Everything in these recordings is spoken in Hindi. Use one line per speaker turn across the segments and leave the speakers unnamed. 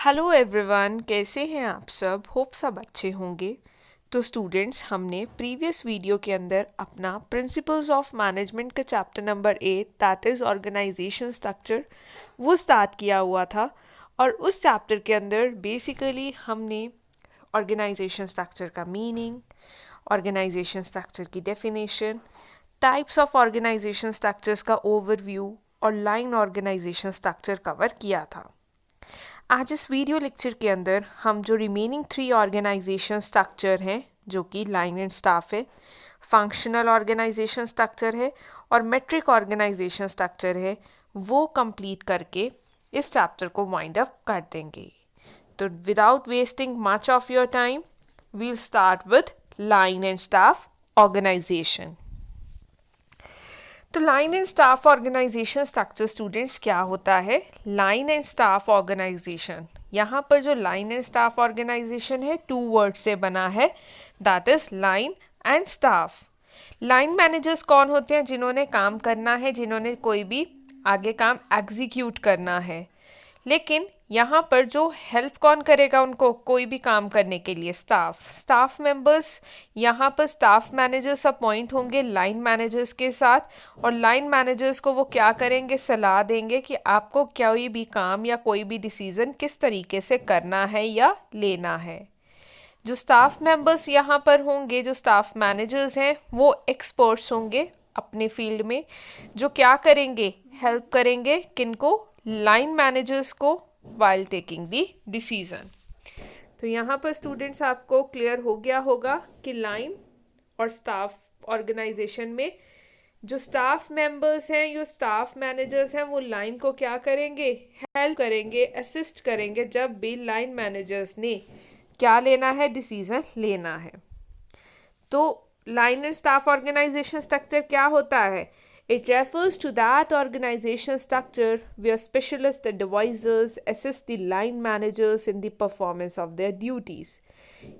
हेलो एवरीवन, कैसे हैं आप सब? होप सब अच्छे होंगे। तो स्टूडेंट्स, हमने प्रीवियस वीडियो के अंदर अपना प्रिंसिपल्स ऑफ मैनेजमेंट का chapter number 8 that is organisation structure वो स्टार्ट किया हुआ था। और उस चैप्टर के अंदर बेसिकली हमने ऑर्गेनाइजेशन स्ट्रक्चर का मीनिंग, ऑर्गेनाइजेशन स्ट्रक्चर की definition, types of organisation structures का ओवरव्यू और लाइन ऑर्गेनाइजेशन स्ट्रक्चर कवर किया था। आज इस वीडियो लेक्चर के अंदर हम जो रिमेनिंग 3 ऑर्गेनाइजेशन स्ट्रक्चर हैं, जो कि लाइन एंड स्टाफ है, फंक्शनल ऑर्गेनाइजेशन स्ट्रक्चर है और मेट्रिक ऑर्गेनाइजेशन स्ट्रक्चर है, वो कंप्लीट करके इस चैप्टर को वाइंड अप कर देंगे। तो without wasting much of your time, we'll start with line and staff organisation. तो line and staff organisation structure students क्या होता है? लाइन एंड स्टाफ ऑर्गेनाइजेशन, यहाँ पर जो लाइन एंड स्टाफ ऑर्गेनाइजेशन है 2 वर्ड से बना है, that is line and staff. Line managers कौन होते हैं? जिन्होंने काम करना है, जिन्होंने कोई भी आगे काम एग्जीक्यूट करना है। लेकिन यहाँ पर जो हेल्प कौन करेगा उनको कोई भी काम करने के लिए? Staff members. यहाँ पर स्टाफ मैनेजर्स अपॉइंट होंगे लाइन मैनेजर्स के साथ, और लाइन मैनेजर्स को वो क्या करेंगे? सलाह देंगे कि आपको कोई भी काम या कोई भी डिसीजन किस तरीके से करना है या लेना है। जो स्टाफ मेंबर्स यहाँ पर होंगे, जो स्टाफ मैनेजर्स हैं, वो एक्सपर्ट्स होंगे अपने फील्ड में, जो क्या करेंगे? हेल्प करेंगे किनको? लाइन मैनेजर्स को वाइल टेकिंग द डिसीजन। तो यहाँ पर स्टूडेंट्स आपको क्लियर हो गया होगा कि लाइन और स्टाफ ऑर्गेनाइजेशन में जो स्टाफ मेंबर्स हैं, जो स्टाफ मैनेजर्स हैं, वो लाइन को क्या करेंगे? हेल्प करेंगे, असिस्ट करेंगे जब भी लाइन मैनेजर्स ने क्या लेना है? डिसीजन लेना है। तो line and staff organisation structure क्या होता है? It refers to that organization structure where specialist advisors assist the line managers in the performance of their duties.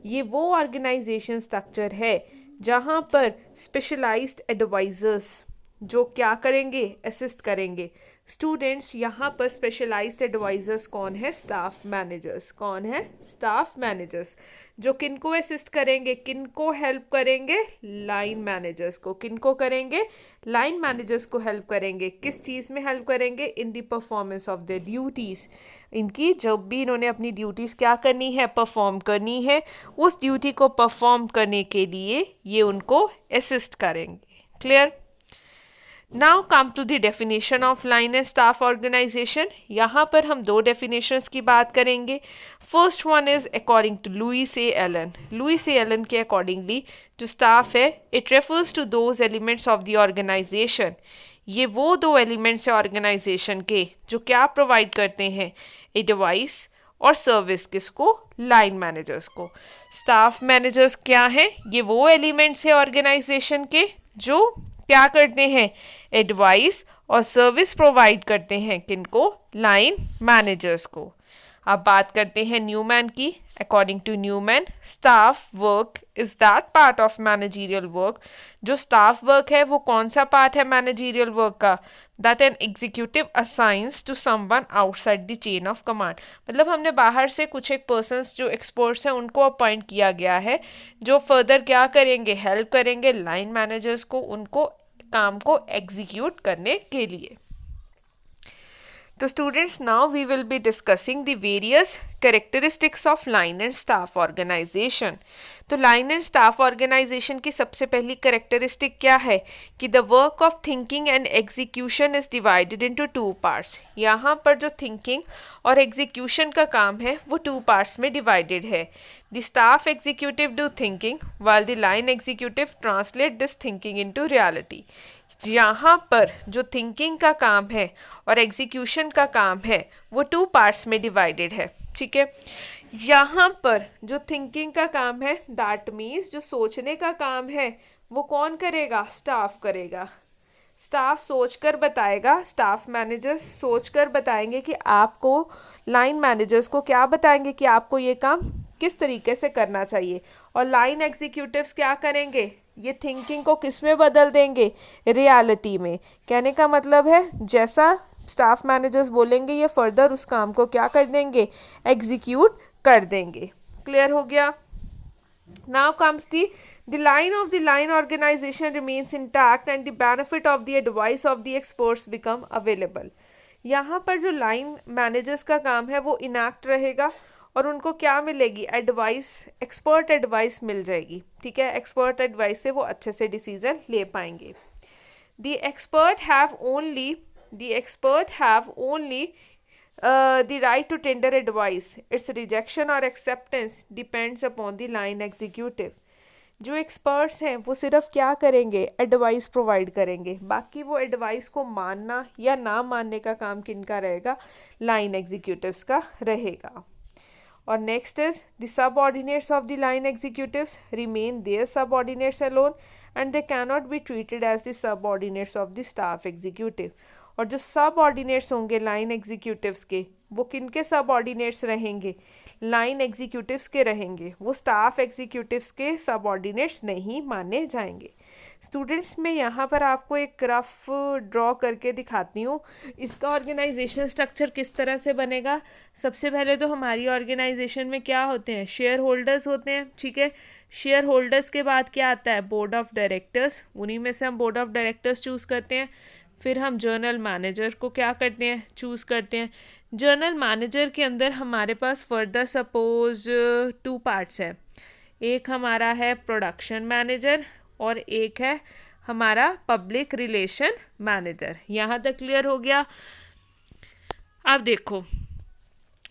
ये वो ऑर्गेनाइजेशन स्ट्रक्चर है जहाँ पर स्पेशलाइज्ड एडवाइजर्स जो क्या करेंगे? असिस्ट करेंगे। स्टूडेंट्स, यहाँ पर स्पेशलाइज्ड एडवाइजर्स कौन है? Staff managers. कौन है? स्टाफ मैनेजर्स, जो किनको असिस्ट करेंगे, किनको हेल्प करेंगे? लाइन मैनेजर्स को। किनको करेंगे? लाइन मैनेजर्स को हेल्प करेंगे। किस चीज़ में हेल्प करेंगे? In the performance of their duties. इनकी जब भी इन्होंने अपनी ड्यूटीज़ क्या करनी है? परफॉर्म करनी है, उस ड्यूटी को परफॉर्म करने के लिए ये उनको असिस्ट करेंगे। Clear? Now come to the definition of line and staff organisation. यहाँ पर हम 2 डेफिनेशंस की बात करेंगे। First one is according to Louis A Allen. Louis A Allen के अकॉर्डिंगली जो स्टाफ है, it refers to those elements of the organisation. ये वो 2 एलिमेंट्स है ऑर्गेनाइजेशन के जो क्या प्रोवाइड करते हैं? एडवाइस और सर्विस। किसको? लाइन मैनेजर्स को। स्टाफ मैनेजर्स क्या हैं? ये वो एलिमेंट्स है ऑर्गेनाइजेशन के जो क्या करते हैं? एडवाइस और सर्विस प्रोवाइड करते हैं। किनको? लाइन मैनेजर्स को। अब बात करते हैं न्यूमैन की। According to Newman, staff work is that part of managerial work. जो स्टाफ वर्क है वो कौन सा पार्ट है मैनेजरियल वर्क का? That an executive assigns to someone outside the chain of command. मतलब हमने बाहर से कुछ एक पर्सन्स जो एक्सपर्ट्स हैं उनको अपॉइंट किया गया है, जो फर्दर क्या करेंगे? हेल्प करेंगे लाइन मैनेजर्स को उनको काम को एग्जीक्यूट करने के लिए। तो students, now we will be discussing the various characteristics of line and staff organisation. तो लाइन एंड स्टाफ ऑर्गेनाइजेशन की सबसे पहली कैरेक्टरिस्टिक क्या है? कि the work of thinking and execution is divided into 2 parts. यहाँ पर जो थिंकिंग और एग्जीक्यूशन का काम है वो 2 पार्ट्स में डिवाइडेड है। The staff executive do thinking while the line executive translate this thinking into reality. यहाँ पर जो थिंकिंग का काम है और एग्जीक्यूशन का काम है वो 2 पार्ट्स में डिवाइडेड है। ठीक है, यहाँ पर जो थिंकिंग का काम है, दैट मीन्स जो सोचने का काम है, वो कौन करेगा? स्टाफ करेगा। स्टाफ सोचकर बताएगा, स्टाफ मैनेजर्स सोचकर बताएंगे कि आपको, लाइन मैनेजर्स को क्या बताएंगे कि आपको ये काम किस तरीके से करना चाहिए। और लाइन एग्जीक्यूटिव्स क्या करेंगे? ये थिंकिंग को किस में बदल देंगे? रियलिटी में। कहने का मतलब है जैसा स्टाफ मैनेजर्स बोलेंगे ये फर्दर उस काम को क्या कर देंगे, एग्जीक्यूट कर देंगे। क्लियर हो गया? Now comes the line of the line organization remains intact and the benefit of the advice of the experts become available. यहाँ पर जो लाइन मैनेजर्स का काम है वो इनैक्ट रहेगा और उनको क्या मिलेगी, एडवाइस, एक्सपर्ट एडवाइस मिल जाएगी। ठीक है, एक्सपर्ट एडवाइस से वो अच्छे से डिसीजन ले पाएंगे। The expert have only the right to tender advice. Its rejection or acceptance depends upon the line executive. जो एक्सपर्ट्स हैं वो सिर्फ क्या करेंगे, एडवाइस प्रोवाइड करेंगे, बाकी वो एडवाइस को मानना या ना मानने का काम किनका रहेगा, लाइन एग्जीक्यूटिव्स का रहेगा। और next is the subordinates of the line executives remain their subordinates alone and they cannot be treated as the subordinates of the staff executive. और जो सबऑर्डिनेट्स होंगे लाइन एग्जीक्यूटिव्स के, वो किनके सबऑर्डिनेट्स रहेंगे, लाइन एग्जीक्यूटिव्स के रहेंगे, वो स्टाफ एग्जीक्यूटिव्स के सबऑर्डिनेट्स नहीं माने जाएंगे। स्टूडेंट्स, मैं यहाँ पर आपको एक रफ ड्रॉ करके दिखाती हूँ इसका ऑर्गेनाइजेशन स्ट्रक्चर किस तरह से बनेगा। सबसे पहले तो हमारी ऑर्गेनाइजेशन में क्या होते हैं, शेयर होल्डर्स होते हैं। ठीक है, शेयर होल्डर्स के बाद क्या आता है, बोर्ड ऑफ डायरेक्टर्स, उन्हीं में से हम बोर्ड ऑफ डायरेक्टर्स चूज़ करते हैं। फिर हम जर्नल मैनेजर को क्या करते हैं, चूज़ करते हैं। जर्नल मैनेजर के अंदर हमारे पास फर्दर सपोज 2 पार्ट्स हैं, एक हमारा है प्रोडक्शन मैनेजर और एक है हमारा पब्लिक रिलेशन मैनेजर। यहाँ तक क्लियर हो गया? अब देखो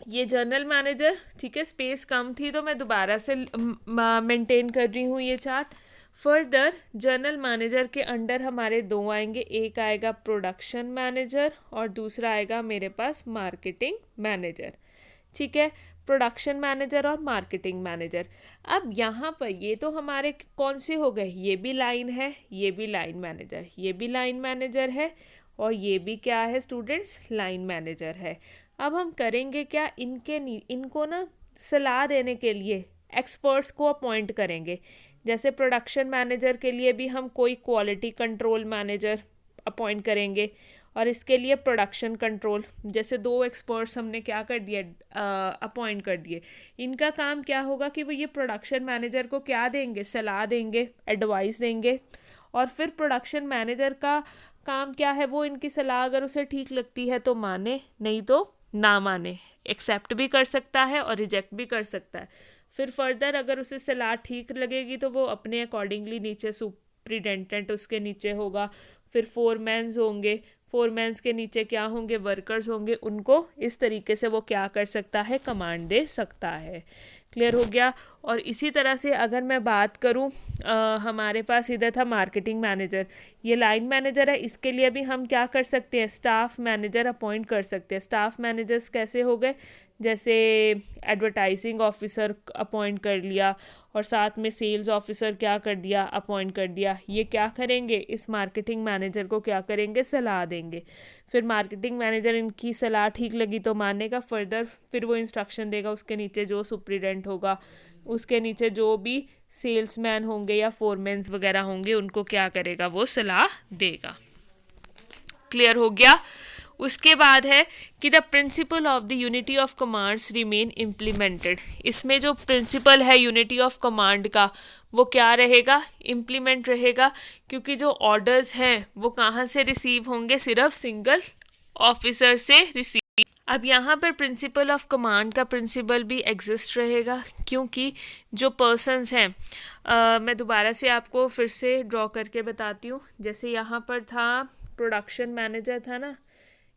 ये जर्नल मैनेजर, ठीक है, स्पेस कम थी तो मैं दोबारा से मेंटेन कर रही हूँ ये चार्ट। फर्दर जर्नल मैनेजर के अंडर हमारे 2 आएंगे, एक आएगा प्रोडक्शन मैनेजर और दूसरा आएगा मेरे पास मार्केटिंग मैनेजर। ठीक है, प्रोडक्शन मैनेजर और मार्केटिंग मैनेजर। अब यहाँ पर ये तो हमारे कौन से हो गए, ये भी लाइन है, ये भी लाइन मैनेजर, ये भी लाइन मैनेजर है और ये भी क्या है स्टूडेंट्स, लाइन मैनेजर है। अब हम करेंगे क्या, इनको ना सलाह देने के लिए एक्सपर्ट्स को अपॉइंट करेंगे। जैसे प्रोडक्शन मैनेजर के लिए भी हम कोई क्वालिटी कंट्रोल मैनेजर अपॉइंट करेंगे और इसके लिए प्रोडक्शन कंट्रोल, जैसे 2 एक्सपर्ट्स हमने क्या कर दिया, अपॉइंट कर दिए। इनका काम क्या होगा कि वो ये प्रोडक्शन मैनेजर को क्या देंगे, सलाह देंगे, एडवाइस देंगे। और फिर प्रोडक्शन मैनेजर का काम क्या है, वो इनकी सलाह अगर उसे ठीक लगती है तो माने, नहीं तो ना माने, एक्सेप्ट भी कर सकता है और रिजेक्ट भी कर सकता है। फिर फर्दर अगर उसे सलाह ठीक लगेगी तो वो अपने अकॉर्डिंगली नीचे सुपरिटेंडेंट उसके नीचे होगा, फिर फोरमैन्स होंगे, फोरमैन्स के नीचे क्या होंगे, वर्कर्स होंगे, उनको इस तरीके से वो क्या कर सकता है, कमांड दे सकता है। क्लियर हो गया? और इसी तरह से अगर मैं बात करूं, हमारे पास इधर था मार्केटिंग मैनेजर, ये लाइन मैनेजर है, इसके लिए भी हम क्या कर सकते हैं, स्टाफ मैनेजर अपॉइंट कर सकते हैं। स्टाफ मैनेजर्स कैसे हो गए, जैसे एडवर्टाइजिंग ऑफिसर अपॉइंट कर लिया और साथ में सेल्स ऑफिसर क्या कर दिया, अपॉइंट कर दिया। ये क्या करेंगे, इस मार्केटिंग मैनेजर को क्या करेंगे, सलाह देंगे। फिर मार्केटिंग मैनेजर इनकी सलाह ठीक लगी तो मानेगा, फर्दर फिर वो इंस्ट्रक्शन देगा, उसके नीचे जो सुपरिटेंडेंट होगा, उसके नीचे जो भी सेल्समैन होंगे या फोरमैन्स वगैरह होंगे, उनको क्या करेगा, वो सलाह देगा। क्लियर हो गया? उसके बाद है कि the principle of the unity of commands remain implemented. इसमें जो प्रिंसिपल है यूनिटी ऑफ कमांड का वो क्या रहेगा, इम्प्लीमेंट रहेगा, क्योंकि जो ऑर्डर्स हैं वो कहाँ से रिसीव होंगे, सिर्फ सिंगल ऑफिसर से रिसीव। अब यहाँ पर प्रिंसिपल ऑफ कमांड का प्रिंसिपल भी एग्जिस्ट रहेगा, क्योंकि जो पर्सन्स हैं, मैं दोबारा से आपको फिर से ड्रॉ करके बताती हूँ। जैसे यहाँ पर था प्रोडक्शन मैनेजर था ना,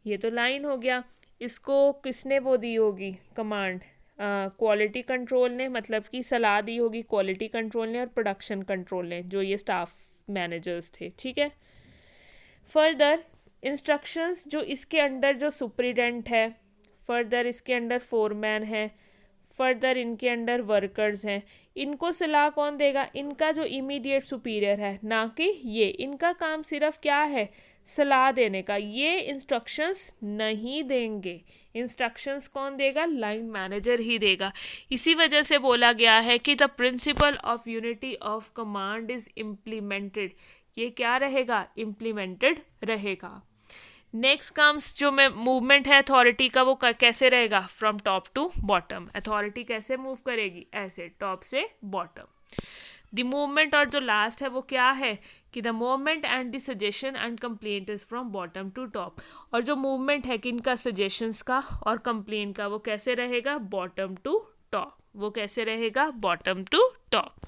ये तो लाइन हो गया, इसको किसने वो दी होगी कमांड, क्वालिटी कंट्रोल ने, मतलब कि सलाह दी होगी क्वालिटी कंट्रोल ने और प्रोडक्शन कंट्रोल ने, जो ये स्टाफ मैनेजर्स थे। ठीक है, फर्दर इंस्ट्रक्शंस जो इसके अंडर जो सुपरिटेंडेंट है, फर्दर इसके अंडर फोरमैन है, फर्दर इनके अंडर वर्कर्स हैं, इनको सलाह कौन देगा, इनका जो इमीडिएट सुपीरियर है, ना कि ये। इनका काम सिर्फ क्या है, सलाह देने का, ये इंस्ट्रक्शंस नहीं देंगे। इंस्ट्रक्शंस कौन देगा, लाइन मैनेजर ही देगा। इसी वजह से बोला गया है कि the principle of unity of command is implemented. ये क्या रहेगा, इम्प्लीमेंटेड रहेगा। नेक्स्ट कम्स जो मैं मूवमेंट है अथॉरिटी का, वो कैसे रहेगा, from top to bottom. Authority कैसे मूव करेगी, ऐसे टॉप से बॉटम। द मूवमेंट और जो लास्ट है वो क्या है कि the movement and the suggestion and complaint is from bottom to top. और जो मूवमेंट है किनका, सजेशंस का और कंप्लेंट का, वो कैसे रहेगा, बॉटम टू टॉप। वो कैसे रहेगा, बॉटम टू टॉप।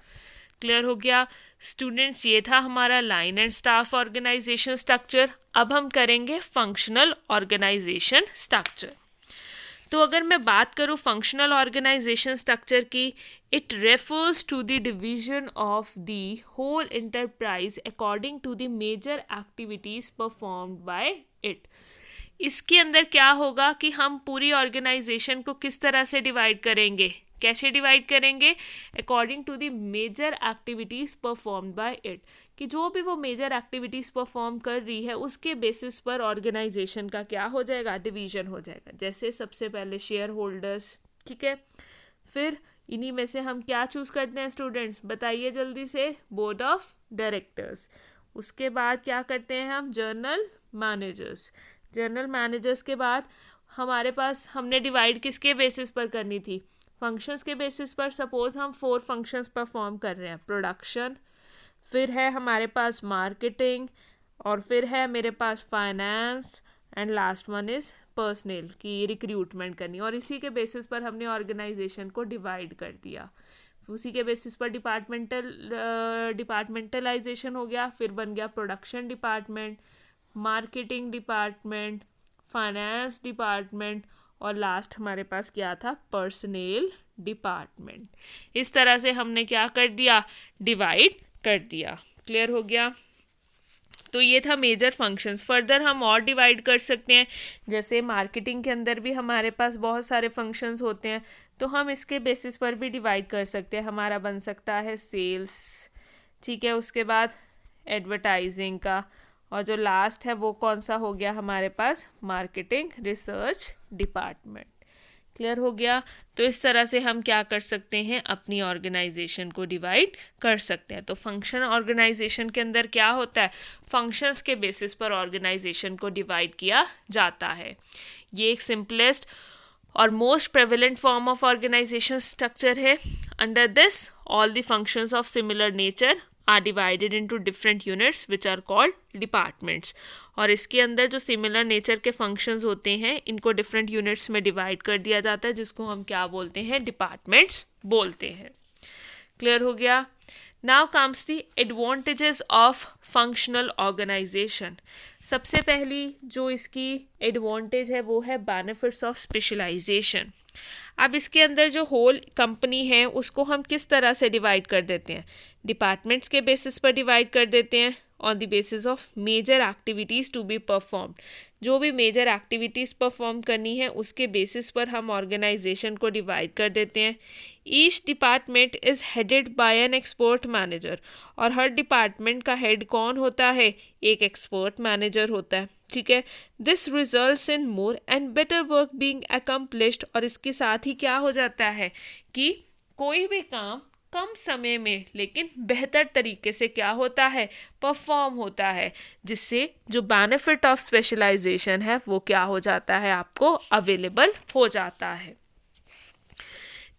क्लियर हो गया स्टूडेंट्स, ये था हमारा line and staff organisation structure. अब हम करेंगे फंक्शनल ऑर्गेनाइजेशन स्ट्रक्चर। तो अगर मैं बात करूँ फंक्शनल ऑर्गेनाइजेशन स्ट्रक्चर की, it refers to the division of the whole enterprise according to the major activities performed by it. इसके अंदर क्या होगा कि हम पूरी ऑर्गेनाइजेशन को किस तरह से डिवाइड करेंगे, कैसे डिवाइड करेंगे, according to the major activities performed by it, कि जो भी वो मेजर एक्टिविटीज़ परफॉर्म कर रही है उसके बेसिस पर ऑर्गेनाइजेशन का क्या हो जाएगा, डिवीजन हो जाएगा। जैसे सबसे पहले शेयर होल्डर्स, ठीक है, फिर इन्हीं में से हम क्या चूज़ करते हैं स्टूडेंट्स, बताइए जल्दी से, बोर्ड ऑफ डायरेक्टर्स। उसके बाद क्या करते हैं हम, जर्नल मैनेजर्स। जर्नल मैनेजर्स के बाद हमारे पास, हमने डिवाइड किसके बेसिस पर करनी थी, फंक्शंस के बेसिस पर। सपोज हम 4 फंक्शंस परफॉर्म कर रहे हैं, प्रोडक्शन, फिर है हमारे पास मार्केटिंग, और फिर है मेरे पास finance, and last one is personnel की रिक्रूटमेंट करनी। और इसी के बेसिस पर हमने ऑर्गेनाइजेशन को डिवाइड कर दिया। उसी के बेसिस पर डिपार्टमेंटलाइजेशन हो गया, फिर बन गया production department, marketing department, finance department, और लास्ट हमारे पास क्या था, पर्सनल डिपार्टमेंट। इस तरह से हमने क्या कर दिया, डिवाइड कर दिया। क्लियर हो गया। तो ये था मेजर फंक्शंस। फर्दर हम और डिवाइड कर सकते हैं, जैसे मार्केटिंग के अंदर भी हमारे पास बहुत सारे फंक्शंस होते हैं, तो हम इसके बेसिस पर भी डिवाइड कर सकते हैं। हमारा बन सकता है सेल्स, ठीक है, उसके बाद एडवर्टाइजिंग का, और जो लास्ट है वो कौन सा हो गया हमारे पास, मार्केटिंग रिसर्च डिपार्टमेंट। क्लियर हो गया। तो इस तरह से हम क्या कर सकते हैं, अपनी ऑर्गेनाइजेशन को डिवाइड कर सकते हैं। तो फंक्शन ऑर्गेनाइजेशन के अंदर क्या होता है, फंक्शंस के बेसिस पर ऑर्गेनाइजेशन को डिवाइड किया जाता है। ये एक सिंपलेस्ट और most prevalent form of organisation structure है। Under this all the functions of similar nature are divided into different units which are called departments. और इसके अंदर जो सिमिलर नेचर के फंक्शंस होते हैं इनको डिफरेंट यूनिट्स में डिवाइड कर दिया जाता है, जिसको हम क्या बोलते हैं, डिपार्टमेंट्स बोलते हैं। क्लियर हो गया। Now comes the advantages of functional organisation. सबसे पहली जो इसकी एडवांटेज है वो है बेनिफिट्स ऑफ स्पेशलाइजेशन। अब इसके अंदर जो होल कंपनी है उसको हम किस तरह से डिवाइड कर देते हैं, डिपार्टमेंट्स के बेसिस पर डिवाइड कर देते हैं, on the basis of major activities to be performed. जो भी मेजर एक्टिविटीज़ परफॉर्म करनी है उसके बेसिस पर हम ऑर्गेनाइजेशन को डिवाइड कर देते हैं। Each department is headed by an expert manager, और हर डिपार्टमेंट का हेड कौन होता है, एक एक्सपर्ट मैनेजर होता है, ठीक है। This results in more and better work being accomplished. और इसके साथ ही क्या हो जाता है कि कोई भी काम कम समय में लेकिन बेहतर तरीके से क्या होता है, परफॉर्म होता है, जिससे जो बेनिफिट ऑफ स्पेशलाइजेशन है वो क्या हो जाता है, आपको अवेलेबल हो जाता है।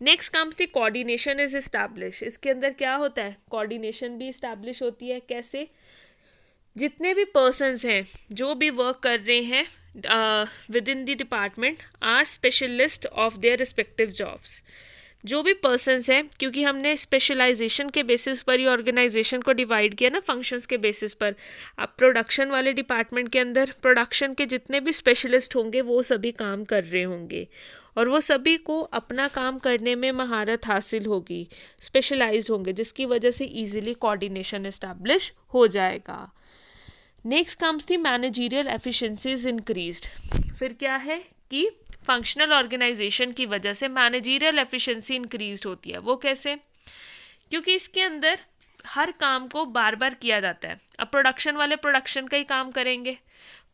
Next comes the coordination is establish. इसके अंदर क्या होता है, कोऑर्डिनेशन भी इस्टेब्लिश होती है। कैसे, जितने भी पर्सन्स हैं जो भी वर्क कर रहे हैं within the department are specialist of their respective jobs. जो भी पर्सन्स हैं, क्योंकि हमने स्पेशलाइजेशन के बेसिस पर ही ऑर्गेनाइजेशन को डिवाइड किया ना, फंक्शंस के बेसिस पर। अब प्रोडक्शन वाले डिपार्टमेंट के अंदर प्रोडक्शन के जितने भी स्पेशलिस्ट होंगे वो सभी काम कर रहे होंगे, और वो सभी को अपना काम करने में महारत हासिल होगी, स्पेशलाइज्ड होंगे, जिसकी वजह से ईजिली कोऑर्डिनेशन इस्टेब्लिश हो जाएगा। Next comes the managerial efficiencies increased. फिर क्या है कि फंक्शनल ऑर्गेनाइजेशन की वजह से मैनेजरियल एफिशिएंसी इंक्रीज होती है। वो कैसे, क्योंकि इसके अंदर हर काम को बार बार किया जाता है। अब प्रोडक्शन वाले प्रोडक्शन का ही काम करेंगे,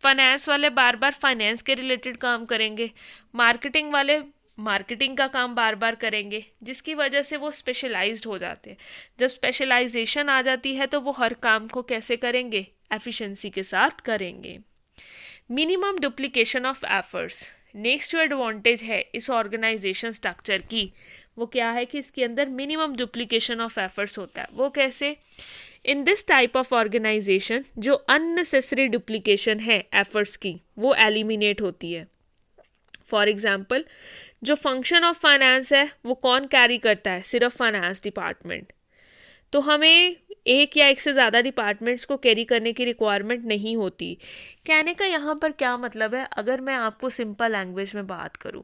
फाइनेंस वाले बार बार फाइनेंस के रिलेटेड काम करेंगे, मार्केटिंग वाले मार्केटिंग का काम बार बार करेंगे, जिसकी वजह से वो स्पेशलाइज्ड हो जाते हैं। जब स्पेशलाइजेशन आ जाती है तो वो हर काम को कैसे करेंगे, एफिशिएंसी के साथ करेंगे। Minimum duplication of efforts. Next जो एडवांटेज है इस ऑर्गेनाइजेशन स्ट्रक्चर की, वो क्या है कि इसके अंदर मिनिमम डुप्लीकेशन ऑफ एफर्ट्स होता है। वो कैसे? In this type of organisation जो अननेसेसरी डुप्लीकेशन है एफर्ट्स की वो एलिमिनेट होती है। फॉर एग्जाम्पल, जो फंक्शन ऑफ फाइनेंस है वो कौन कैरी करता है? सिर्फ फाइनेंस डिपार्टमेंट। तो हमें एक या एक से ज़्यादा डिपार्टमेंट्स को कैरी करने की रिक्वायरमेंट नहीं होती। कहने का यहाँ पर क्या मतलब है, अगर मैं आपको सिंपल लैंग्वेज में बात करूँ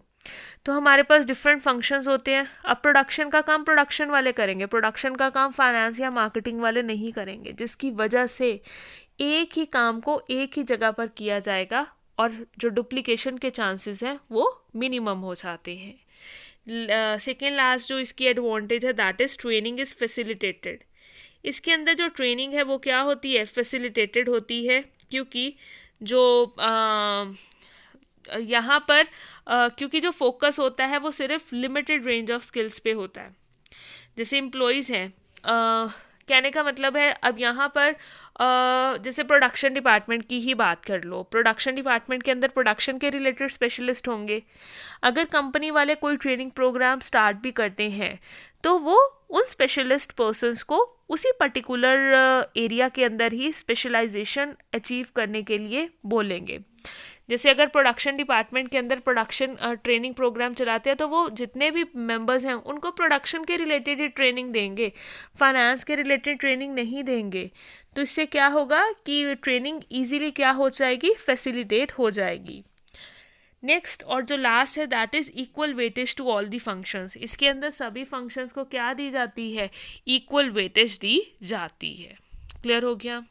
तो हमारे पास डिफरेंट फंक्शंस होते हैं। अब प्रोडक्शन का काम प्रोडक्शन वाले करेंगे, प्रोडक्शन का काम फाइनेंस या मार्केटिंग वाले नहीं करेंगे, जिसकी वजह से एक ही काम को एक ही जगह पर किया जाएगा और जो डुप्लीकेशन के चांसेस हैं वो मिनिमम हो जाते हैं। सेकेंड लास्ट जो इसकी एडवांटेज है that is training is facilitated. इसके अंदर जो ट्रेनिंग है वो क्या होती है? फैसिलिटेटेड होती है, क्योंकि जो यहाँ पर क्योंकि जो फोकस होता है वो सिर्फ लिमिटेड रेंज ऑफ स्किल्स पे होता है। जैसे एम्प्लॉयज़ हैं, कहने का मतलब है अब यहाँ पर जैसे प्रोडक्शन डिपार्टमेंट की ही बात कर लो, प्रोडक्शन डिपार्टमेंट के अंदर प्रोडक्शन के रिलेटेड स्पेशलिस्ट होंगे। अगर कंपनी वाले कोई ट्रेनिंग प्रोग्राम स्टार्ट भी करते हैं तो वो उन स्पेशलिस्ट पर्सन्स को उसी पर्टिकुलर एरिया के अंदर ही स्पेशलाइजेशन अचीव करने के लिए बोलेंगे। जैसे अगर प्रोडक्शन डिपार्टमेंट के अंदर प्रोडक्शन ट्रेनिंग प्रोग्राम चलाते हैं तो वो जितने भी मेंबर्स हैं उनको प्रोडक्शन के रिलेटेड ही ट्रेनिंग देंगे, फाइनेंस के रिलेटेड ट्रेनिंग नहीं देंगे। तो इससे क्या होगा कि ट्रेनिंग इजीली क्या हो जाएगी? फैसिलिटेट हो जाएगी। नेक्स्ट और जो लास्ट है that is equal weightage to all the functions. इसके अंदर सभी फंक्शंस को क्या दी जाती है? इक्वल वेटेज दी जाती है। क्लियर हो गया?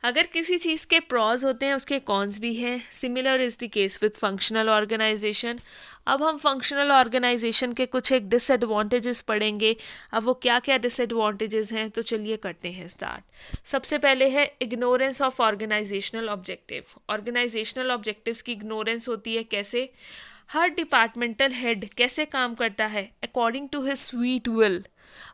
अगर किसी चीज़ के प्रॉज होते हैं उसके कॉन्स भी हैं। Similar is the case with functional organisation. अब हम फंक्शनल ऑर्गेनाइजेशन के कुछ एक डिसएडवांटेजेस पढ़ेंगे। अब वो क्या क्या डिसएडवांटेजेस हैं तो चलिए करते हैं स्टार्ट। सबसे पहले है ignorance of organisational objective. Organisational objectives की इग्नोरेंस होती है। कैसे? हर डिपार्टमेंटल हेड कैसे काम करता है? According to his sweet will,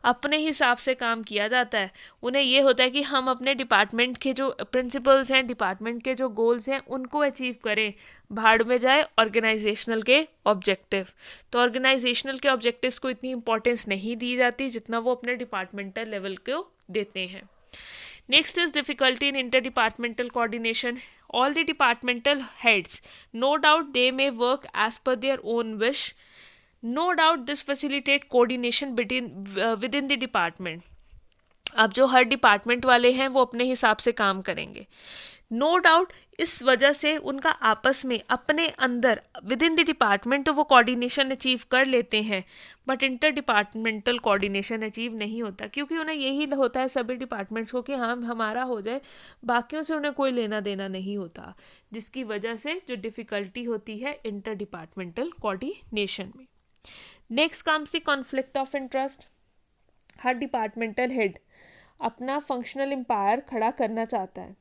अपने हिसाब से काम किया जाता है। उन्हें ये होता है कि हम अपने डिपार्टमेंट के जो प्रिंसिपल्स हैं, डिपार्टमेंट के जो गोल्स हैं उनको अचीव करें, भाड़ में जाए ऑर्गेनाइजेशनल के ऑब्जेक्टिव। तो ऑर्गेनाइजेशनल के ऑब्जेक्टिव्स को इतनी इंपॉर्टेंस नहीं दी जाती जितना वो अपने डिपार्टमेंटल लेवल को देते हैं। Next is difficulty in interdepartmental coordination. All the departmental heads, no doubt they may work as per their own wish. No doubt this facilitate coordination within the department. अब जो हर डिपार्टमेंट वाले हैं वो अपने हिसाब से काम करेंगे। नो डाउट इस वजह से उनका आपस में अपने अंदर विद इन द डिपार्टमेंट तो वो कोऑर्डिनेशन अचीव कर लेते हैं, but inter departmental coordination achieve नहीं होता, क्योंकि उन्हें यही होता है सभी डिपार्टमेंट्स को कि हाँ हमारा हो जाए, बाकियों से उन्हें कोई लेना देना नहीं होता, जिसकी वजह से जो डिफ़िकल्टी होती है इंटर डिपार्टमेंटल कोऑर्डिनेशन में। Next comes the conflict of interest. हर डिपार्टमेंटल हेड अपना फंक्शनल एम्पायर खड़ा करना चाहता है।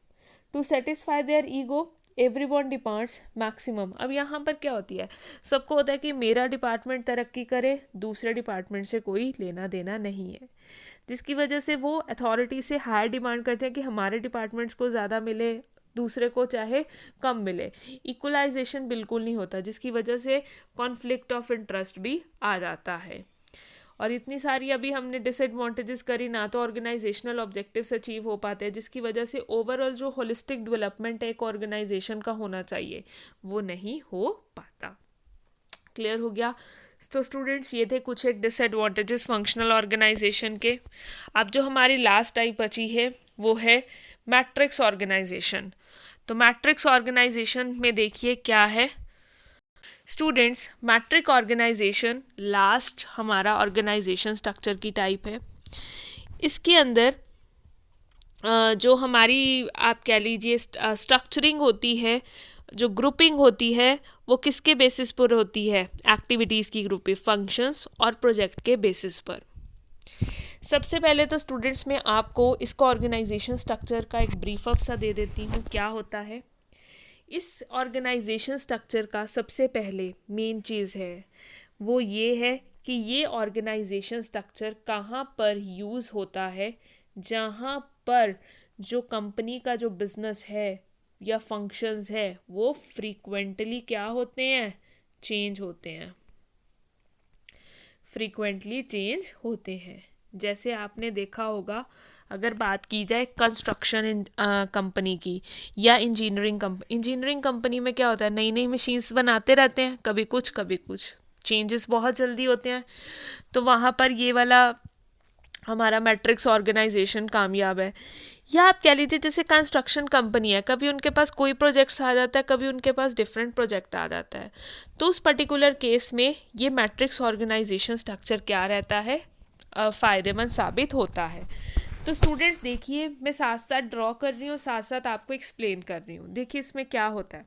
To satisfy their ego everyone demands maximum. अब यहाँ पर क्या होती है, सबको होता है कि मेरा डिपार्टमेंट तरक्की करे, दूसरे डिपार्टमेंट से कोई लेना देना नहीं है, जिसकी वजह से वो अथॉरिटी से हायर डिमांड करते हैं कि हमारे डिपार्टमेंट्स को ज़्यादा मिले, दूसरे को चाहे कम मिले। इक्वलाइजेशन बिल्कुल नहीं होता, जिसकी वजह से कॉन्फ्लिक्ट ऑफ इंटरेस्ट भी आ जाता है। और इतनी सारी अभी हमने डिसएडवांटेजेस करी, ना तो ऑर्गेनाइजेशनल ऑब्जेक्टिव्स अचीव हो पाते हैं, जिसकी वजह से ओवरऑल जो होलिस्टिक डेवलपमेंट है एक ऑर्गेनाइजेशन का होना चाहिए वो नहीं हो पाता। क्लियर हो गया? तो स्टूडेंट्स ये थे कुछ एक डिसएडवांटेजेस फंक्शनल ऑर्गेनाइजेशन के। अब जो हमारी लास्ट टाइप बची है वो है मैट्रिक्स ऑर्गेनाइजेशन। तो मैट्रिक्स ऑर्गेनाइजेशन में देखिए क्या है स्टूडेंट्स। मैट्रिक ऑर्गेनाइजेशन लास्ट हमारा ऑर्गेनाइजेशन स्ट्रक्चर की टाइप है। इसके अंदर जो हमारी आप कह लीजिए स्ट्रक्चरिंग होती है, जो ग्रुपिंग होती है वो किसके बेसिस पर होती है? एक्टिविटीज़ की ग्रुपिंग, फंक्शंस और प्रोजेक्ट के बेसिस पर। सबसे पहले तो स्टूडेंट्स मैं आपको इसका ऑर्गेनाइजेशन स्ट्रक्चर का एक ब्रीफ अप सा दे देती हूँ क्या होता है। इस ऑर्गेनाइजेशन स्ट्रक्चर का सबसे पहले मेन चीज़ है वो ये है कि ये ऑर्गेनाइजेशन स्ट्रक्चर कहाँ पर यूज़ होता है, जहाँ पर जो कंपनी का जो बिज़नेस है या फंक्शंस है वो फ्रीक्वेंटली क्या होते हैं, चेंज होते हैं, फ्रीक्वेंटली चेंज होते हैं। जैसे आपने देखा होगा, अगर बात की जाए कंस्ट्रक्शन कंपनी की या इंजीनियरिंग कंपनी में क्या होता है, नई नई मशीन्स बनाते रहते हैं, कभी कुछ चेंजेस बहुत जल्दी होते हैं। तो वहाँ पर ये वाला हमारा मैट्रिक्स ऑर्गेनाइजेशन कामयाब है। या आप कह लीजिए जैसे कंस्ट्रक्शन कंपनी है, कभी उनके पास कोई प्रोजेक्ट्स आ जाता है, कभी उनके पास डिफरेंट प्रोजेक्ट आ जाता है। तो उस पर्टिकुलर केस में ये मैट्रिक्स ऑर्गेनाइजेशन स्ट्रक्चर क्या रहता है, फ़ायदेमंद साबित होता है। तो स्टूडेंट्स देखिए, मैं साथ साथ ड्रॉ कर रही हूँ, साथ साथ आपको एक्सप्लेन कर रही हूँ। देखिए इसमें क्या होता है,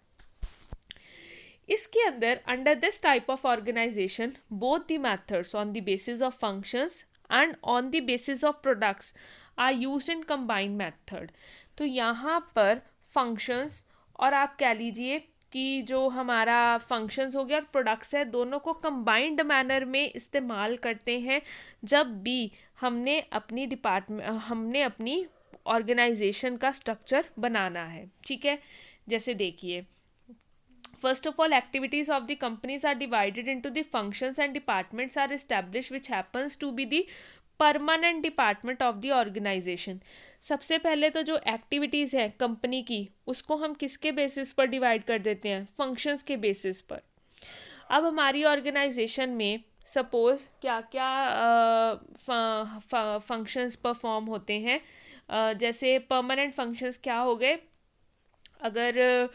इसके अंदर under this type of organisation both the methods on the basis of functions and on the basis of products are used in combined method. तो यहाँ पर फंक्शंस और आप कह लीजिए कि जो हमारा फंक्शंस हो गया और प्रोडक्ट्स है, दोनों को कंबाइंड मैनर में इस्तेमाल करते हैं जब भी हमने अपनी ऑर्गेनाइजेशन का स्ट्रक्चर बनाना है। ठीक है, जैसे देखिए, first of all, activities of the companies are divided into the functions and departments are established, which happens to be the permanent department of the organisation. सबसे पहले तो जो एक्टिविटीज़ है कंपनी की, उसको हम किसके बेसिस पर डिवाइड कर देते हैं, फंक्शंस के बेसिस पर। अब हमारी ऑर्गेनाइजेशन में सपोज क्या क्या फंक्शंस परफॉर्म होते हैं, जैसे परमानेंट फंक्शंस क्या हो गए, अगर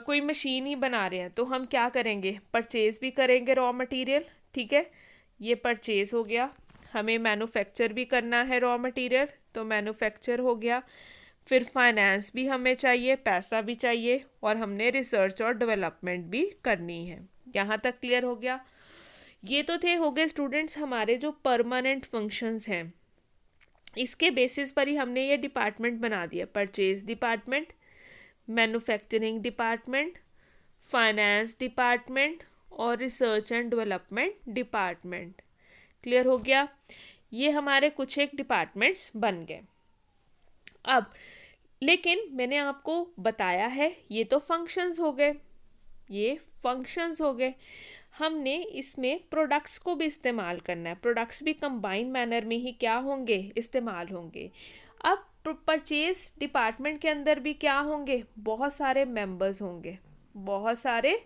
कोई मशीन ही बना रहे हैं तो हम क्या करेंगे, परचेज भी करेंगे रॉ मटेरियल। ठीक है, ये परचेज हो गया। हमें मैन्युफैक्चर भी करना है रॉ मटेरियल, तो मैन्युफैक्चर हो गया। फिर फाइनेंस भी हमें चाहिए, पैसा भी चाहिए, और हमने रिसर्च और डेवलपमेंट भी करनी है। यहाँ तक क्लियर हो गया। ये तो हो गए स्टूडेंट्स हमारे जो परमानेंट फंक्शंस हैं। इसके बेसिस पर ही हमने ये डिपार्टमेंट बना दिया, purchase department, manufacturing department, finance department और research and development department. Clear हो गया, ये हमारे कुछ एक डिपार्टमेंट्स बन गए। अब लेकिन मैंने आपको बताया है ये तो फंक्शंस हो गए, ये फंक्शंस हो गए। हमने इसमें प्रोडक्ट्स को भी इस्तेमाल करना है, प्रोडक्ट्स भी कंबाइंड मैनर में ही क्या होंगे, इस्तेमाल होंगे। अब परचेज डिपार्टमेंट के अंदर भी क्या होंगे, बहुत सारे मेंबर्स होंगे, बहुत सारे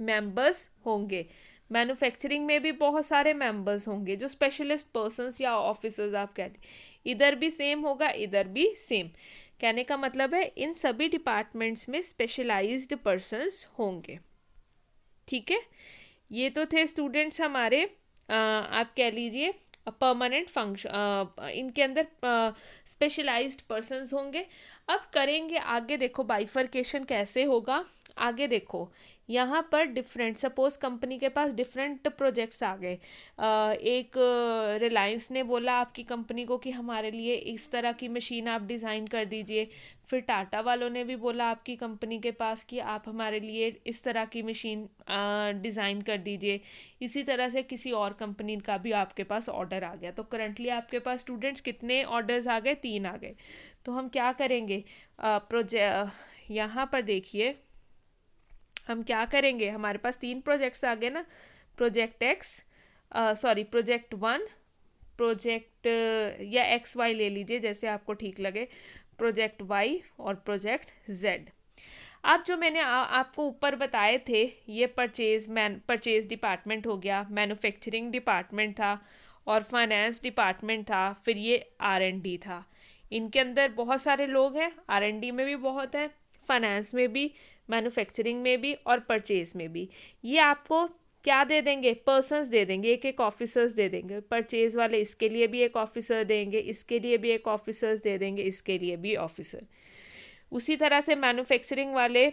मेंबर्स होंगे। मैन्युफैक्चरिंग में भी बहुत सारे मेंबर्स होंगे, जो स्पेशलिस्ट पर्सन्स या ऑफिसर्स आप कह रहे, इधर भी सेम होगा, इधर भी सेम। कहने का मतलब है इन सभी डिपार्टमेंट्स में स्पेशलाइज्ड पर्सन्स होंगे। ठीक है, ये तो थे स्टूडेंट्स हमारे आप कह लीजिए परमानेंट फंक्शन, इनके अंदर स्पेशलाइज्ड पर्सन्स होंगे। अब करेंगे आगे, देखो बाइफर्केशन कैसे होगा, आगे देखो। यहाँ पर डिफरेंट, सपोज कंपनी के पास डिफरेंट प्रोजेक्ट्स आ गए। एक रिलायंस ने बोला आपकी कंपनी को कि हमारे लिए इस तरह की मशीन आप डिज़ाइन कर दीजिए। फिर टाटा वालों ने भी बोला आपकी कंपनी के पास कि आप हमारे लिए इस तरह की मशीन डिज़ाइन कर दीजिए। इसी तरह से किसी और कंपनी का भी आपके पास ऑर्डर आ गया। तो करंटली आपके पास स्टूडेंट्स कितने ऑर्डर्स आ गए, 3 आ गए। तो हम क्या करेंगे, यहाँ पर देखिए हम क्या करेंगे, हमारे पास 3 प्रोजेक्ट्स आ गए ना, प्रोजेक्ट प्रोजेक्ट 1, प्रोजेक्ट या XY ले लीजिए जैसे आपको ठीक लगे, प्रोजेक्ट Y और प्रोजेक्ट Z। अब जो मैंने आपको ऊपर बताए थे, ये परचेज डिपार्टमेंट हो गया, मैन्युफैक्चरिंग डिपार्टमेंट था और फाइनेंस डिपार्टमेंट था, फिर ये R&D था। इनके अंदर बहुत सारे लोग हैं, R&D में भी बहुत है, फाइनेंस में भी, मैन्युफैक्चरिंग में भी और परचेज में भी। ये आपको क्या दे देंगे, पर्सन्स दे देंगे, एक एक ऑफिसर्स दे देंगे। परचेज वाले इसके लिए भी एक ऑफिसर देंगे, इसके लिए भी एक ऑफिसर्स दे देंगे, इसके लिए भी ऑफिसर। उसी तरह से मैन्युफैक्चरिंग वाले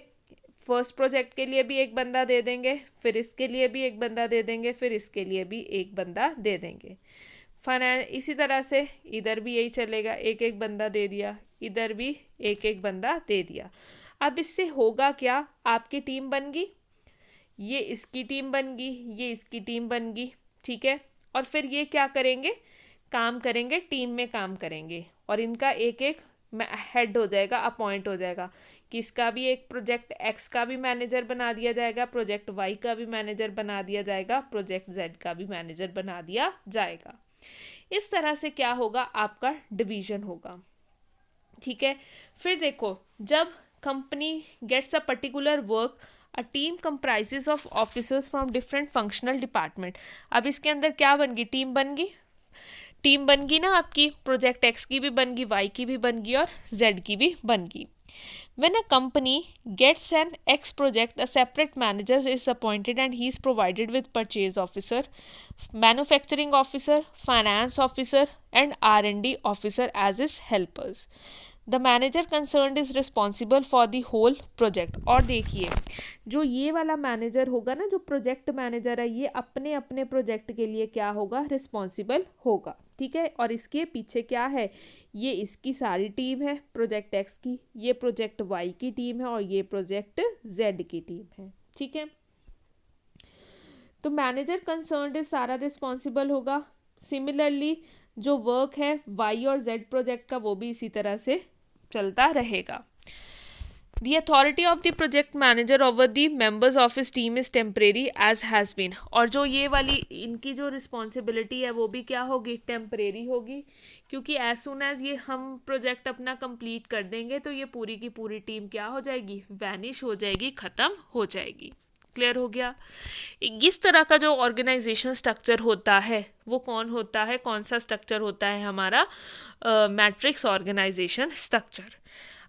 फर्स्ट प्रोजेक्ट के लिए भी एक बंदा दे देंगे, फिर इसके लिए भी एक बंदा दे देंगे, फिर इसके लिए भी एक बंदा दे देंगे। फाइनेंस इसी तरह से इधर भी यही चलेगा, एक एक बंदा दे दिया, इधर भी एक एक बंदा दे दिया। अब इससे होगा क्या, आपकी टीम बन गई, ये इसकी टीम बन गई, ये इसकी टीम बन गई। ठीक है, और फिर ये क्या करेंगे, काम करेंगे, टीम में काम करेंगे और इनका एक एक हेड हो जाएगा, अपॉइंट हो जाएगा। कि इसका भी एक प्रोजेक्ट एक्स का भी मैनेजर बना दिया जाएगा, प्रोजेक्ट वाई का भी मैनेजर बना दिया जाएगा, प्रोजेक्ट जेड का भी मैनेजर बना दिया जाएगा। इस तरह से क्या होगा, आपका डिवीजन होगा। ठीक है, फिर देखो, जब company gets a particular work, a team comprises of officers from different functional department. अब इसके अंदर क्या बन गई, टीम बन गई ना आपकी, प्रोजेक्ट एक्स की भी बन गई, वाई की भी बन गई और जेड की भी बन गई। When a company gets an X project, a separate manager is appointed and he is provided with purchase officer, manufacturing officer, finance officer and R&D officer as his helpers. The manager concerned is responsible for the whole project. और देखिए, जो ये वाला मैनेजर होगा ना, जो प्रोजेक्ट मैनेजर है, ये अपने अपने प्रोजेक्ट के लिए क्या होगा, रिस्पॉन्सिबल होगा। ठीक है, और इसके पीछे क्या है, ये इसकी सारी टीम है प्रोजेक्ट एक्स की, ये प्रोजेक्ट वाई की टीम है और ये प्रोजेक्ट जेड की टीम है। ठीक है, तो मैनेजर कंसर्न्ड सारा रिस्पॉन्सिबल होगा। सिमिलरली जो वर्क है वाई और जेड प्रोजेक्ट का, वो भी इसी तरह से चलता रहेगा। The authority of the project manager over the members of his team is temporary as has been. और जो ये वाली इनकी जो रिस्पॉन्सिबिलिटी है वो भी क्या होगी, टेम्परेरी होगी, क्योंकि एज सुन एज ये हम प्रोजेक्ट अपना कंप्लीट कर देंगे तो ये पूरी की पूरी टीम क्या हो जाएगी, वैनिश हो जाएगी, ख़त्म हो जाएगी। क्लियर हो गया। इस तरह का जो ऑर्गेनाइजेशन स्ट्रक्चर होता है वो कौन होता है, कौन सा स्ट्रक्चर होता है, हमारा मैट्रिक्स ऑर्गेनाइजेशन स्ट्रक्चर।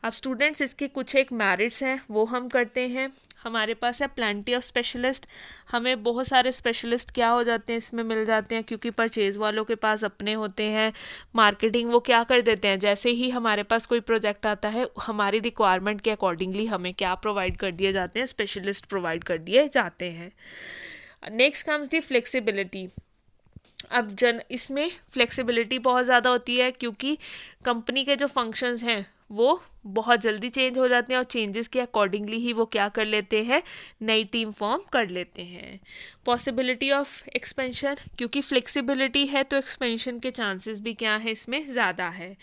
अब स्टूडेंट्स इसके कुछ एक मेरिट्स हैं वो हम करते हैं। हमारे पास है प्लेंटी ऑफ स्पेशलिस्ट, हमें बहुत सारे स्पेशलिस्ट क्या हो जाते हैं, इसमें मिल जाते हैं, क्योंकि परचेज़ वालों के पास अपने होते हैं। मार्केटिंग वो क्या कर देते हैं, जैसे ही हमारे पास कोई प्रोजेक्ट आता है हमारी रिक्वायरमेंट के अकॉर्डिंगली हमें क्या प्रोवाइड कर दिए जाते हैं, स्पेशलिस्ट प्रोवाइड कर दिए जाते हैं। Next comes the flexibility. अब इसमें फ्लेक्सिबिलिटी बहुत ज़्यादा होती है, क्योंकि कंपनी के जो फंक्शंस हैं वो बहुत जल्दी चेंज हो जाते हैं और चेंजेस के अकॉर्डिंगली ही वो क्या कर लेते हैं, नई टीम फॉर्म कर लेते हैं। पॉसिबिलिटी ऑफ एक्सपेंशन, क्योंकि फ्लेक्सिबिलिटी है तो एक्सपेंशन के चांसेस भी क्या है, इसमें ज़्यादा है।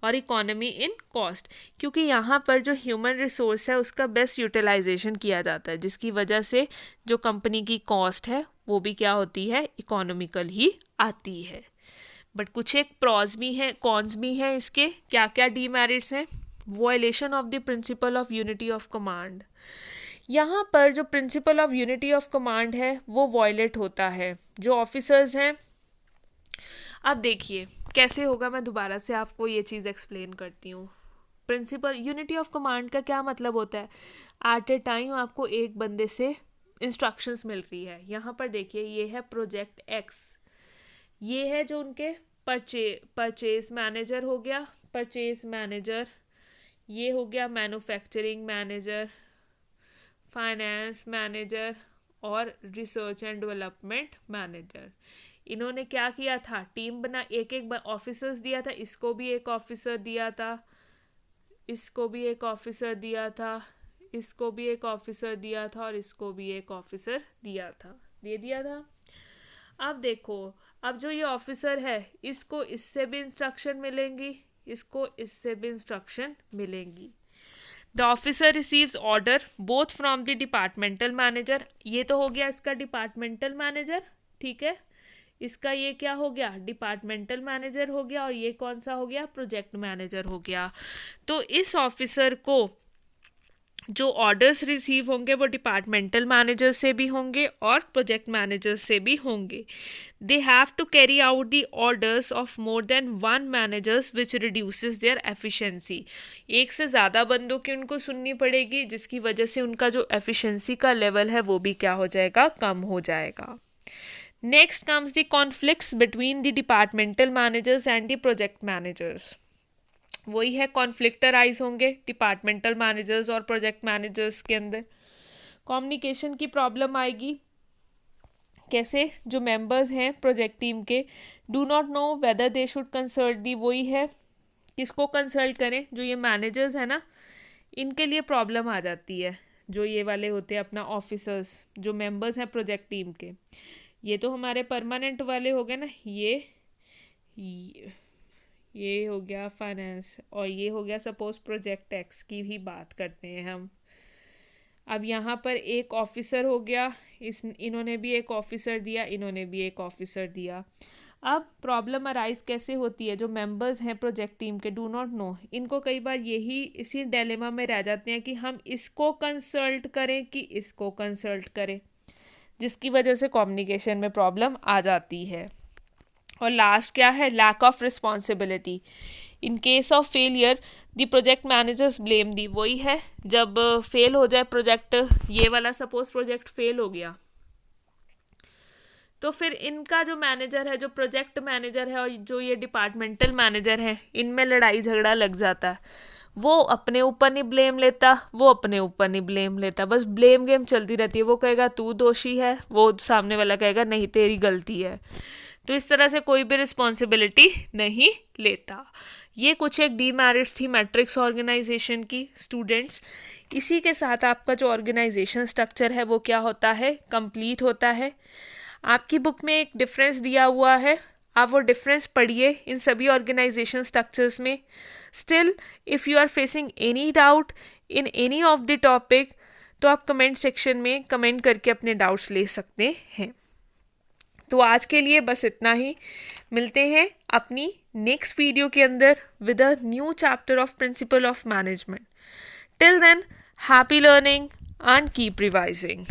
और इकोनॉमी इन कॉस्ट, क्योंकि यहाँ पर जो ह्यूमन रिसोर्स है उसका बेस्ट यूटिलाइजेशन किया जाता है, जिसकी वजह से जो कंपनी की कॉस्ट है वो भी क्या होती है, इकोनॉमिकल ही आती है। बट कुछ एक प्रॉज भी हैं, कॉन्स भी हैं इसके। क्या क्या डीमेरिट्स हैं, violation of the principle of unity of command. यहाँ पर जो principle of unity of command है वो वायलेट होता है। जो ऑफिसर्स हैं, अब देखिए कैसे होगा, मैं दोबारा से आपको ये चीज़ एक्सप्लेन करती हूँ। प्रिंसिपल यूनिटी ऑफ कमांड का क्या मतलब होता है, एट ए टाइम आपको एक बंदे से इंस्ट्रक्शंस मिल रही है। यहाँ पर देखिए ये है प्रोजेक्ट एक्स, ये है जो उनके परचेज मैनेजर हो गया, परचेज मैनेजर, ये हो गया मैन्युफैक्चरिंग मैनेजर, फाइनेंस मैनेजर और रिसर्च एंड डेवलपमेंट मैनेजर। इन्होंने क्या किया था, टीम बना, एक एक ऑफिसर्स दिया था, इसको भी एक ऑफिसर दिया था, इसको भी एक ऑफिसर दिया था, इसको भी एक ऑफिसर दिया था और इसको भी एक ऑफिसर दे दिया था। अब देखो, अब जो ये ऑफिसर है इसको इससे भी इंस्ट्रक्शन मिलेंगी, इसको इससे भी इंस्ट्रक्शन मिलेंगी। The officer receives order both from the departmental manager, ये तो हो गया इसका डिपार्टमेंटल मैनेजर। ठीक है, इसका ये क्या हो गया, डिपार्टमेंटल मैनेजर हो गया, और ये कौन सा हो गया, प्रोजेक्ट मैनेजर हो गया। तो इस ऑफिसर को जो ऑर्डर्स रिसीव होंगे वो डिपार्टमेंटल मैनेजर से भी होंगे और प्रोजेक्ट मैनेजर से भी होंगे। They have to carry out the orders of more than one managers which reduces their efficiency. एक से ज़्यादा बंदों की उनको सुननी पड़ेगी, जिसकी वजह से उनका जो एफिशिएंसी का लेवल है वो भी क्या हो जाएगा, कम हो जाएगा। Next comes the conflicts between the departmental managers and the project managers. वही है, कॉन्फ्लिक्ट राइज होंगे डिपार्टमेंटल मैनेजर्स और प्रोजेक्ट मैनेजर्स के अंदर। कम्युनिकेशन की प्रॉब्लम आएगी। कैसे, जो मेंबर्स हैं प्रोजेक्ट टीम के do not know whether they should consult the, वही है किसको कंसल्ट करें, जो ये मैनेजर्स हैं ना इनके लिए प्रॉब्लम आ जाती है। जो ये वाले होते हैं अपना ऑफिसर्स, जो मेंबर्स हैं प्रोजेक्ट टीम के, ये तो हमारे परमानेंट वाले हो गए ना, ये हो गया फाइनेंस, और ये हो गया सपोज प्रोजेक्ट एक्स की भी बात करते हैं हम। अब यहाँ पर एक ऑफिसर हो गया, इन्होंने भी एक ऑफिसर दिया, इन्होंने भी एक ऑफिसर दिया। अब प्रॉब्लम अराइज कैसे होती है, जो मेंबर्स हैं प्रोजेक्ट टीम के डू नॉट नो, इनको कई बार यही इसी डिलेमा में रह जाते हैं कि हम इसको कंसल्ट करें कि इसको कंसल्ट करें, जिसकी वजह से कम्युनिकेशन में प्रॉब्लम आ जाती है। और लास्ट क्या है, lack of responsibility. In case of failure the project managers blame the, वही है जब फेल हो जाए प्रोजेक्ट, ये वाला सपोज प्रोजेक्ट फेल हो गया, तो फिर इनका जो मैनेजर है, जो प्रोजेक्ट मैनेजर है और जो ये डिपार्टमेंटल मैनेजर है, इनमें लड़ाई झगड़ा लग जाता है। वो अपने ऊपर नहीं ब्लेम लेता, वो अपने ऊपर नहीं ब्लेम लेता, बस ब्लेम गेम चलती रहती है। वो कहेगा तू दोषी है, वो सामने वाला कहेगा नहीं तेरी गलती है। तो इस तरह से कोई भी रिस्पॉन्सिबिलिटी नहीं लेता। ये कुछ एक डीमेरिट्स थी मैट्रिक्स ऑर्गेनाइजेशन की स्टूडेंट्स। इसी के साथ आपका जो ऑर्गेनाइजेशन स्ट्रक्चर है वो क्या होता है, कंप्लीट होता है। आपकी बुक में एक डिफरेंस दिया हुआ है, आप वो डिफरेंस पढ़िए इन सभी ऑर्गेनाइजेशन स्ट्रक्चर्स में। Still if you are facing any doubt in any of the topic, तो आप कमेंट सेक्शन में कमेंट करके अपने डाउट्स ले सकते हैं। तो आज के लिए बस इतना ही, मिलते हैं अपनी नेक्स्ट वीडियो के अंदर with a new chapter of principle of management. Till then, happy learning and keep revising.